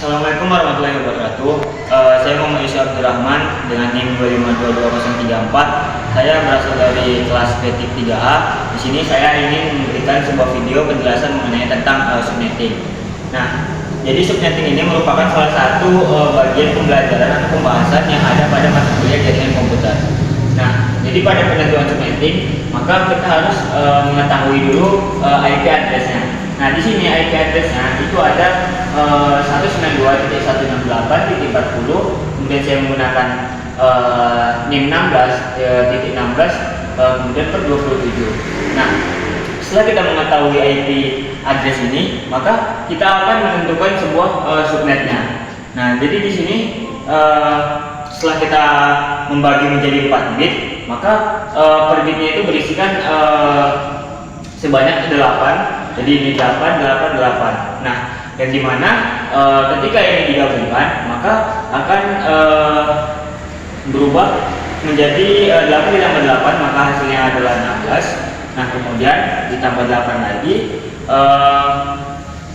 Assalamualaikum warahmatullahi wabarakatuh. Saya Muhammad Yusuf Abdurrahman dengan NIM 2522034. Saya berasal dari kelas P3 3A. Di sini saya ingin memberikan sebuah video penjelasan mengenai tentang subnetting. Nah, jadi subnetting ini merupakan salah satu bagian pembelajaran atau pembahasan yang ada pada mata kuliah jaringan komputer. Nah, jadi pada penentuan subnetting, maka kita harus mengetahui dulu IP address-nya. Nah, di sini IP address-nya itu ada 192.168.40. Kemudian saya menggunakan NIM 16.16 kemudian per 27. Nah, setelah kita mengetahui IP address ini, maka kita akan menentukan sebuah subnetnya. Nah, jadi di sini setelah kita membagi menjadi 4 bit, maka per bitnya itu berisikan sebanyak 8. Jadi ini 8, 8, 8. Nah, yang dimana ketika ini digabungkan, maka akan berubah menjadi 8 ditambah 8, maka hasilnya adalah 16. Nah, kemudian ditambah 8 lagi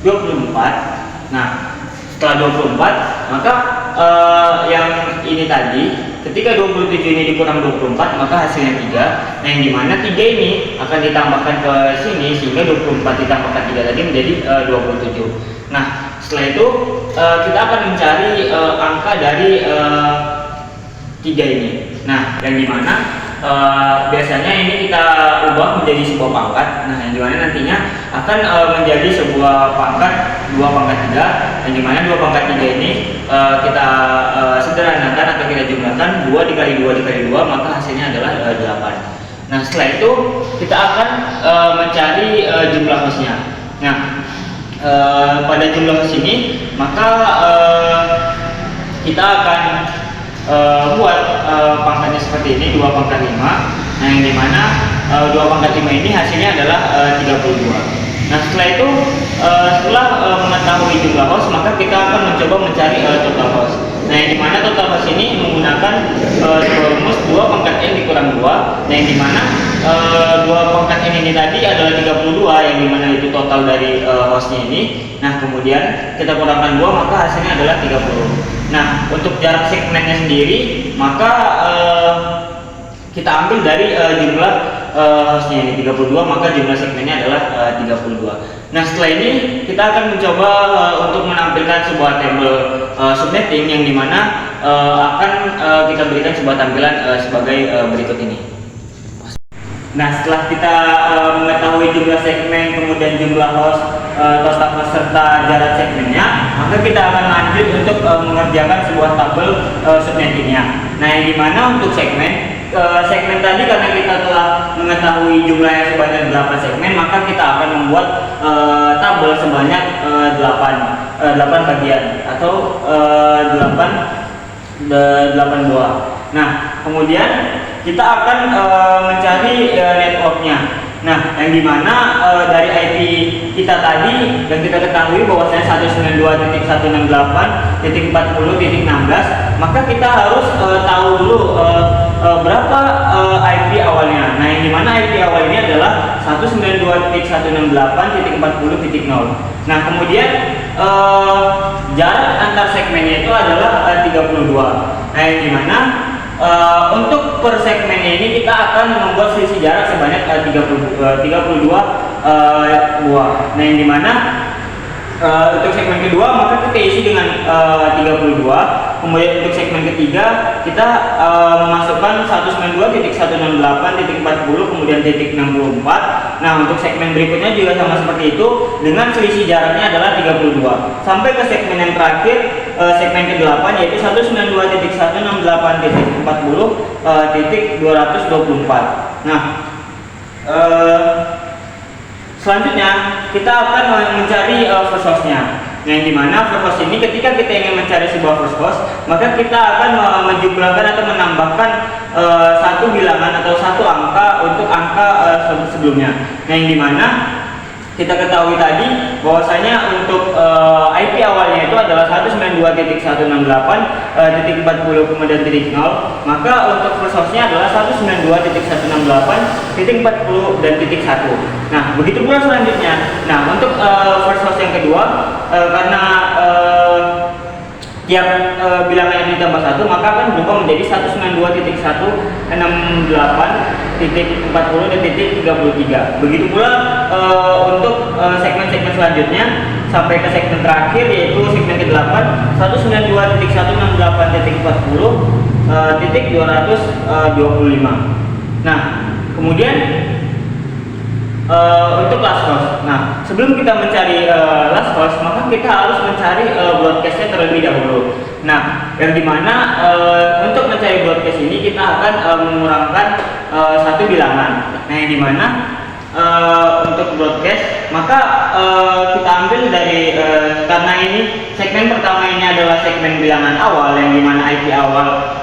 24. Nah, setelah 24, maka yang ini tadi, ketika 27 ini dikurang 24, maka hasilnya 3. Nah, yang dimana 3 ini akan ditambahkan ke sini, sehingga 24 ditambahkan 3 tadi menjadi 27. Nah, setelah itu kita akan mencari angka dari 3 ini. Nah, yang dimana biasanya ini kita ubah menjadi sebuah pangkat. Nah, yang dimana nantinya akan menjadi sebuah pangkat 2 pangkat 3, yang dimana 2 pangkat 3 ini kita sederhanakan atau kita jumlahkan 2 dikali 2 dikali 2, maka hasilnya adalah 8. Nah, setelah itu kita akan mencari jumlah hostnya. Nah, pada jumlah host ini, maka kita akan buat pangkatnya seperti ini, 2 pangkat 5. Nah, yang dimana 2 pangkat 5 ini hasilnya adalah 32. Nah, setelah itu setelah mengetahui jumlah host, maka kita akan mencoba mencari total host. Nah, yang dimana total host ini menggunakan rumus 2 pangkat n dikurang 2. Nah, yang dimana 2 pangkat n ini tadi adalah 32, yang dimana itu total dari hostnya ini. Nah, kemudian kita kurangkan 2, maka hasilnya adalah 30. Nah, untuk jarak segmennya sendiri, maka kita ambil dari jumlah hostnya ini 32, maka jumlah segmennya adalah 32. Nah, setelah ini kita akan mencoba untuk menampilkan sebuah tabel subnetting, yang dimana akan kita berikan sebuah tampilan sebagai berikut ini. Nah, setelah kita mengetahui jumlah segmen, kemudian jumlah host, total host serta jarak segmennya, maka kita akan lanjut untuk mengerjakan sebuah tabel subnettingnya. Nah, yang dimana untuk segmen tadi, karena kita telah mengetahui jumlahnya sebanyak 8 segmen, maka kita akan membuat tabel sebanyak 8 bagian atau 8 buah. Nah, kemudian kita akan mencari networknya. Nah, yang dimana dari IP kita tadi dan kita ketahui bahwasanya 192.168.40.16, maka kita harus tahu dulu berapa IP awalnya. Nah, yang dimana IP awal ini adalah 192.168.40.0. Nah, kemudian jarak antar segmennya itu adalah 32. Nah, yang dimana untuk per segmennya ini kita akan membuat selisih jarak sebanyak 32 buah. Nah, yang dimana untuk segmen kedua maka kita isi dengan 32. Kemudian untuk segmen ketiga kita memasukkan 192.168.40 kemudian titik 64. Nah, untuk segmen berikutnya juga sama seperti itu dengan selisih jaraknya adalah 32. Sampai ke segmen yang terakhir, segmen ke-8, yaitu 192.168.40.224. Nah, selanjutnya kita akan mencari first hostnya. Yang dimana first host ini, ketika kita ingin mencari sebuah first host, maka kita akan menjumlahkan atau menambahkan satu bilangan atau satu angka untuk angka sebelumnya. Nah, yang dimana kita ketahui tadi bahwasanya untuk IP awalnya itu adalah 192.168.40 kemudian titik 0, maka untuk first hostnya adalah 192.168.40 dan titik 1. Nah, begitu pula selanjutnya. Nah, untuk first host yang kedua, karena setiap bilangan yang ditambah 1 maka akan berubah menjadi 192.168.40 dan titik 33. Begitu pula untuk segmen-segmen selanjutnya sampai ke segmen terakhir, yaitu segmen ke-8 192.168.40 titik 225. Nah, kemudian untuk last host. Nah, sebelum kita mencari last host, maka kita harus mencari broadcastnya terlebih dahulu. Nah, yang dimana untuk mencari broadcast ini kita akan mengurangkan satu bilangan. Nah, yang dimana untuk broadcast maka kita ambil dari karena ini segmen pertama ini adalah segmen bilangan awal yang dimana IP awal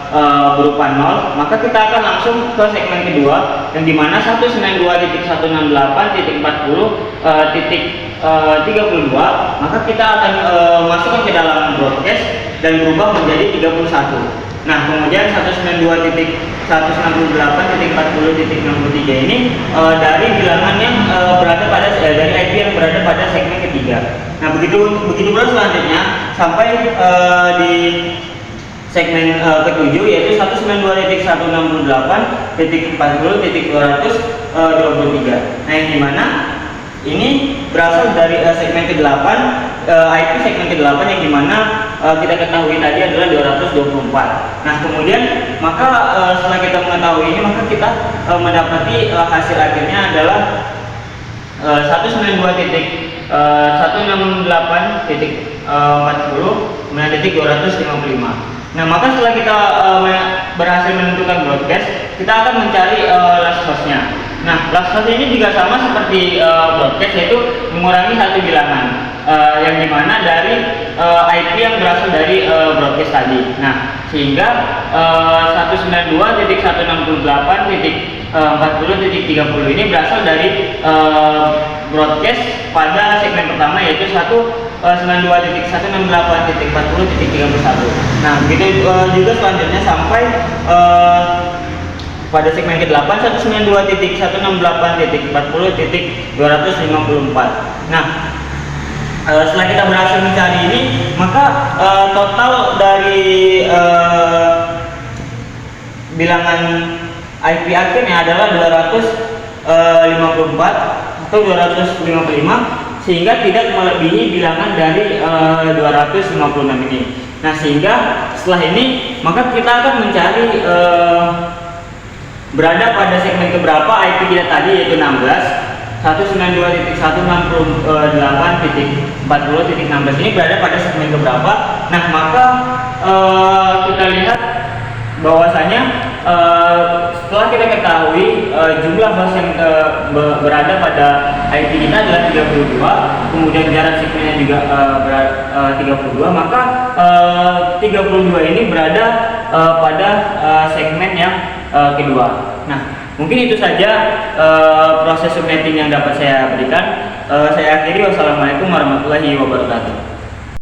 berupa 0, maka kita akan langsung ke segmen kedua yang dimana 192.168.40.32, maka kita akan masukkan ke dalam broadcast dan berubah menjadi 31. Nah, kemudian 192.168.40.63 ini dari bilangan yang berada pada dari IP yang berada pada segmen ketiga. Nah, begitu pula selanjutnya sampai di segmen ketujuh, yaitu 192.168.40.223. Nah, yang dimana ini berasal dari segmen ke-8, IP segmen ke-8 yang dimana kita ketahui tadi adalah 224. Nah, kemudian maka setelah kita mengetahui ini, maka kita mendapati hasil akhirnya adalah 192.168.40 kemudian titik 255. Nah, maka setelah kita berhasil menentukan broadcast, kita akan mencari last hostnya. Nah, last host ini juga sama seperti broadcast, yaitu mengurangi satu bilangan yang dimana dari IP yang berasal dari broadcast tadi. Nah, sehingga 192.168.40.30 ini berasal dari broadcast pada segmen pertama, yaitu 192.168.40.31. Nah, begitu juga selanjutnya sampai pada segmen ke-8 192.168.40.254. Nah, setelah kita berhasil mencari ini, maka total dari bilangan IP akhirnya adalah 254 atau 255, sehingga tidak melebihi bilangan dari 256 ini. Nah, sehingga setelah ini maka kita akan mencari berada pada segmen keberapa IP kita tadi, yaitu 16. 192.168.40.16 ini berada pada segmen keberapa. Nah, maka kita lihat bahwasanya setelah kita ketahui jumlah host yang berada pada IP kita adalah 32, kemudian jarak segmennya juga 32, maka 32 ini berada pada segmen yang kedua. Nah, mungkin itu saja proses subnetting yang dapat saya berikan. Saya akhiri. Wassalamualaikum warahmatullahi wabarakatuh.